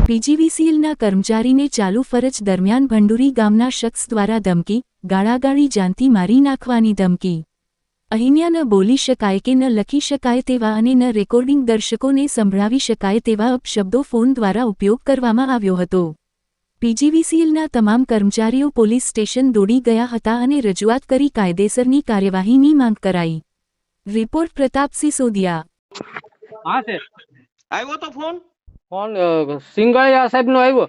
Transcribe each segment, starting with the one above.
પીજીવીસીએલના કર્મચારીને ચાલુ ફરજ દરમિયાન ભંડુરી ગામના શખ્સ દ્વારા ધમકી, ગાળાગાળી જાનથી મારી નાખવાની ધમકી। અહીંયા ન બોલી શકાય કે ન લખી શકાય તેવા અને ન રેકોર્ડિંગ દર્શકોને સંભળાવી શકાય તેવા અપશબ્દો ફોન દ્વારા ઉપયોગ કરવામાં આવ્યો હતો। પીજીવીસીએલના તમામ કર્મચારીઓ પોલીસ સ્ટેશન દોડી ગયા હતા અને રજૂઆત કરી કાયદેસરની કાર્યવાહીની માંગ કરાઈ। રિપોર્ટ પ્રતાપ સિસોદિયા। हाँ सर આવ્યો તો ફોન फोन सिंगळिया साहेब नो આવ્યો।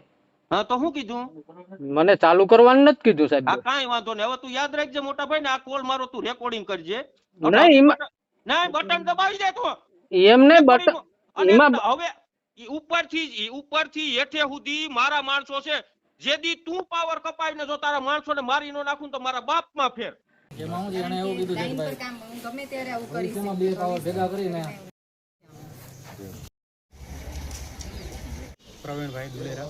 હા તો શું કીધું મને ચાલુ કરવાનું નથી કીધું સાહેબ। આ કાંઈ વાંધો નહીં હવે તું યાદ રાખજે મોટા ભાઈ ને આ કોલ મારો તું રેકોર્ડિંગ કરજે નહીં ના બટન દબાવી દે તો એમને બટન અને એમાં હવે ઉપરથી હેઠે સુધી મારા માણસો છે જેદી તું પાવર કપાઈને જો તારા માણસોને મારી નો નાખું તો મારા બાપમાં ફેર એમાં હું એને એવું કીધું છે કે ભાઈ કામ ગમે ત્યારે આવું કરીશ એમાં બે પાવર ભેગા કરીને પ્રવીણભાઈ દુલેરા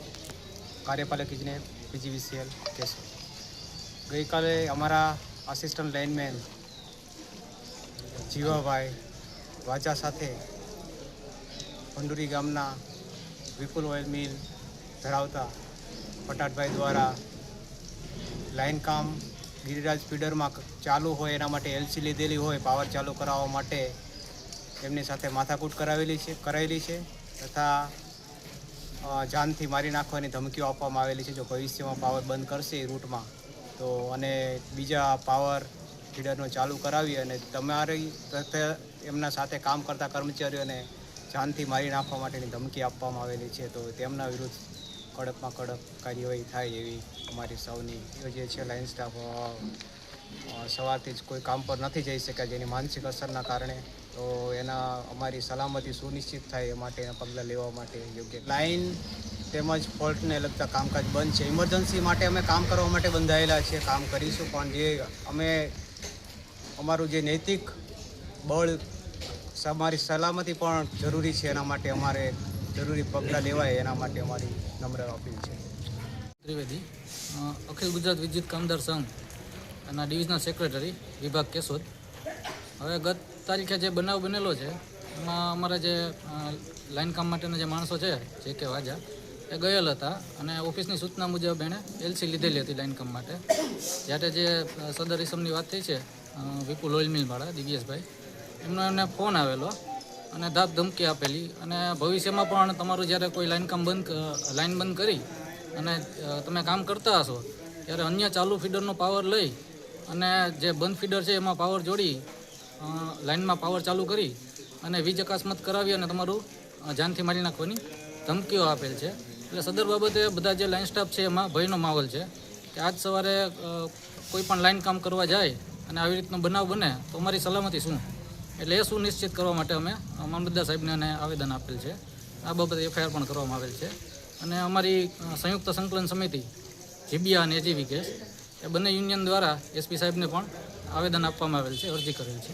કાર્યપાલક ઇજનેર પીજીવીસીએલ કેશોદ। ગઈકાલે અમારા આસિસ્ટન્ટ લાઇનમેન જીવાભાઈ વાજા સાથે ભંડુરી ગામના વિપુલ ઓઇલ મિલ ધરાવતા પટાટભાઈ દ્વારા લાઇન કામ ગિરિરાજ ફીડરમાં ચાલુ હોય એના માટે એલસી લીધેલી હોય પાવર ચાલુ કરાવવા માટે એમની સાથે માથાકૂટ કરાયેલી છે તથા જાનથી મારી નાખવાની ધમકીઓ આપવામાં આવેલી છે। જો ભવિષ્યમાં પાવર બંધ કરશે એ રૂટમાં તો અને બીજા પાવર ફીડરનો ચાલુ કરાવી અને તમારી એમના સાથે કામ કરતા કર્મચારીઓને જાનથી મારી નાખવા માટેની ધમકી આપવામાં આવેલી છે। તો તેમના વિરુદ્ધ કડકમાં કડક કાર્યવાહી થાય એવી અમારી સૌની જે છે લાઇન સ્ટાફ સવારથી જ કોઈ કામ પર નથી જઈ શક્યા જેની માનસિક અસરના કારણે તો એના અમારી સલામતી સુનિશ્ચિત થાય એ માટેના પગલાં લેવા માટે યોગ્ય લાઇન તેમજ ફોલ્ટને લગતા કામકાજ બંધ છે। ઇમરજન્સી માટે અમે કામ કરવા માટે બંધાયેલા છે, કામ કરીશું પણ જે અમે અમારું જે નૈતિક બળ અમારી સલામતી પણ જરૂરી છે એના માટે અમારે જરૂરી પગલાં લેવાય એના માટે અમારી નમ્ર અપીલ છે। ત્રિવેદી અખિલ ગુજરાત વિદ્યુત કામદાર સંઘ એના ડિવિઝનલ સેક્રેટરી વિભાગ કેશોદ। હવે ગત તારીખે જે બનાવ બનેલો છે એમાં અમારા જે લાઇન કામ માટેના જે માણસો છે જે કે વાજા એ ગયેલ હતા અને ઓફિસની સૂચના મુજબ એણે એલસી લીધેલી હતી લાઇન કામ માટે। જ્યારે જે સદર ઇસમની વાત થઈ છે વિપુલ ઓઇલ મિલવાળા દિવ્યેશભાઈ એમનો એમને ફોન આવેલો અને ધાક ધમકી આપેલી અને ભવિષ્યમાં પણ તમારું જ્યારે કોઈ લાઇન બંધ કરી અને તમે કામ કરતા હશો ત્યારે અન્ય ચાલુ ફીડરનો પાવર લઈ અને જે બંધ ફીડર છે એમાં પાવર જોડી લાઇનમાં પાવર ચાલુ કરી અને વીજ અકસ્માત કરાવી અને તમારું જાનથી મારી નાખવાની ધમકીઓ આપેલ છે। એટલે સદર બાબતે બધા જે લાઇન સ્ટાફ છે એમાં ભયનો માહોલ છે કે આજ સવારે કોઈ પણ લાઇન કામ કરવા જાય અને આવી રીતનો બનાવ બને તો અમારી સલામતી શું, એટલે એ સુનિશ્ચિત કરવા માટે અમે મામલતદાર સાહેબને આવેદન આપેલ છે। આ બાબતે એફઆઈઆર પણ કરવામાં આવેલ છે અને અમારી સંયુક્ત સંકલન સમિતિ જીબીયા અને એજીવી કેસ એ બંને યુનિયન દ્વારા એસપી સાહેબને પણ આવેદન આપવામાં આવેલ છે, અરજી કરેલ છે।